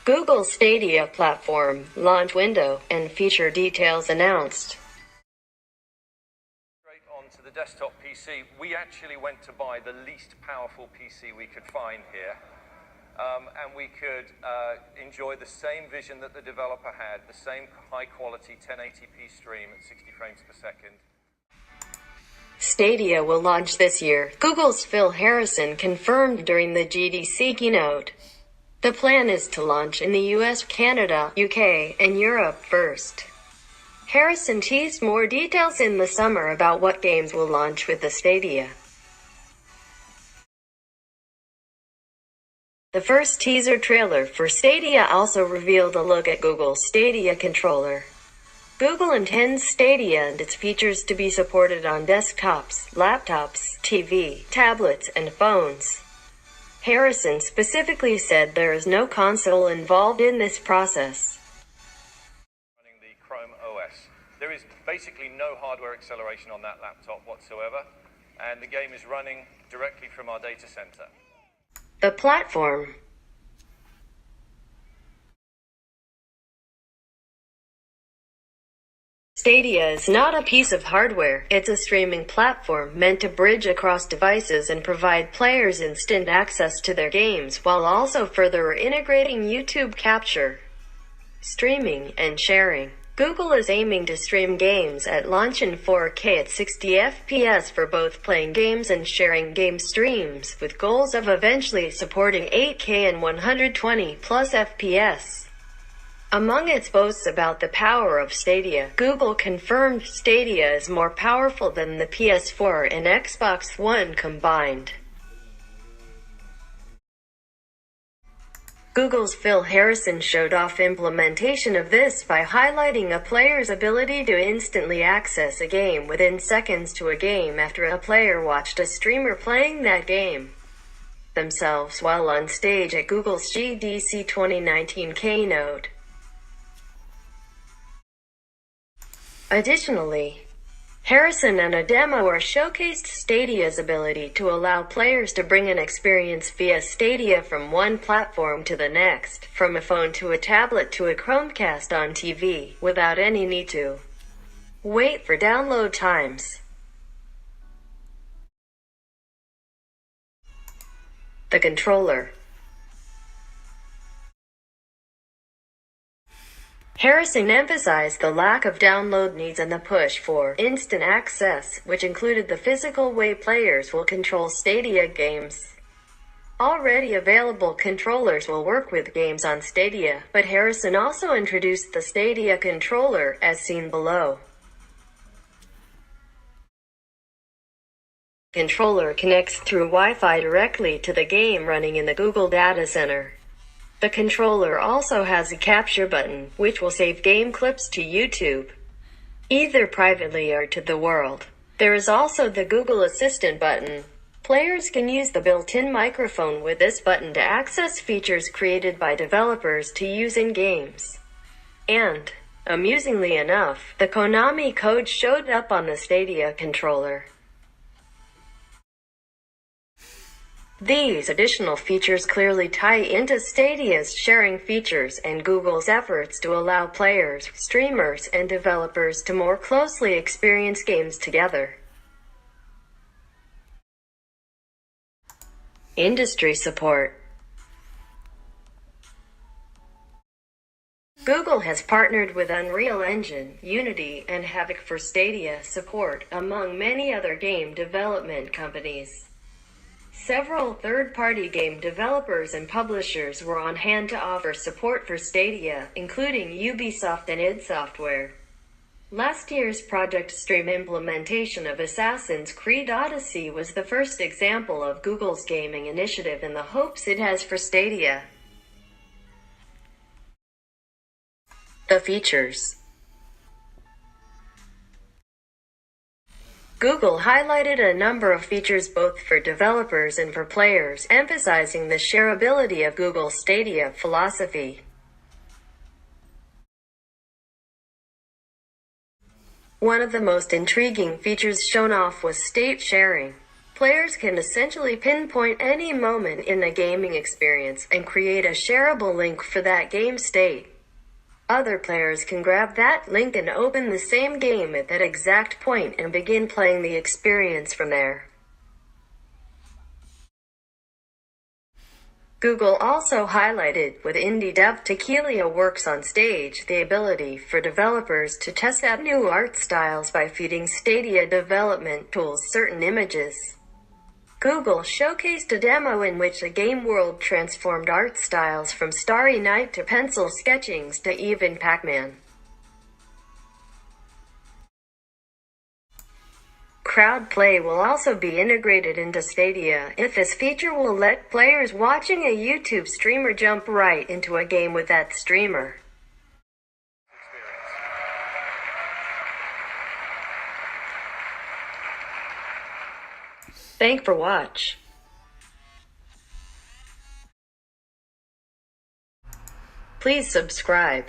Google Stadia platform, launch window, and feature details announced. Straight onto the desktop PC, we actually went to buy the least powerful PC we could find here. And we could enjoy the same vision that the developer had, the same high-quality 1080p stream at 60 frames per second. Stadia will launch this year, Google's Phil Harrison confirmed during the GDC Keynote. The plan is to launch in the US, Canada, UK, and Europe first. Harrison teased more details in the summer about what games will launch with the Stadia. The first teaser trailer for Stadia also revealed a look at Google's Stadia controller. Google intends Stadia and its features to be supported on desktops, laptops, TV, tablets, and phones. Harrison specifically said there is no console involved in this process. Running the Chrome OS. There is basically no hardware acceleration on that laptop whatsoever, and the game is running directly from our data center. The platform. Stadia is not a piece of hardware, it's a streaming platform meant to bridge across devices and provide players instant access to their games while also further integrating YouTube capture, streaming, and sharing. Google is aiming to stream games at launch in 4K at 60 FPS for both playing games and sharing game streams, with goals of eventually supporting 8K and 120 plus FPS. Among its boasts about the power of Stadia, Google confirmed Stadia is more powerful than the PS4 and Xbox One combined. Google's Phil Harrison showed off implementation of this by highlighting a player's ability to instantly access a game within seconds to a game after a player watched a streamer playing that game themselves while on stage at Google's GDC 2019 Keynote. Additionally, Harrison and a demo showcased Stadia's ability to allow players to bring an experience via Stadia from one platform to the next, from a phone to a tablet to a Chromecast on TV, without any need to wait for download times. The controller. Harrison emphasized the lack of download needs and the push for instant access, which included the physical way players will control Stadia games. Already available controllers will work with games on Stadia, but Harrison also introduced the Stadia controller, as seen below. The controller connects through Wi-Fi directly to the game running in the Google data center. The controller also has a capture button, which will save game clips to YouTube, either privately or to the world. There is also the Google Assistant button. Players can use the built-in microphone with this button to access features created by developers to use in games. And, amusingly enough, the Konami code showed up on the Stadia controller. These additional features clearly tie into Stadia's sharing features and Google's efforts to allow players, streamers, and developers to more closely experience games together. Industry support. Google has partnered with Unreal Engine, Unity, and Havok for Stadia support, among many other game development companies. Several third-party game developers and publishers were on hand to offer support for Stadia, including Ubisoft and id Software. Last year's Project Stream implementation of Assassin's Creed Odyssey was the first example of Google's gaming initiative and the hopes it has for Stadia. The features. Google highlighted a number of features both for developers and for players, emphasizing the shareability of Google Stadia philosophy. One of the most intriguing features shown off was state sharing. players can essentially pinpoint any moment in a gaming experience and create a shareable link for that game state. Other players can grab that link and open the same game at that exact point and begin playing the experience from there. Google also highlighted with indie dev Tequila Works on Stage the ability for developers to test out new art styles by feeding Stadia development tools certain images. Google showcased a demo in which a game world transformed art styles from Starry Night to pencil sketchings to even Pac-Man. Crowd play will also be integrated into Stadia. This feature will let players watching a YouTube streamer jump right into a game with that streamer. Thanks for watch. Please subscribe.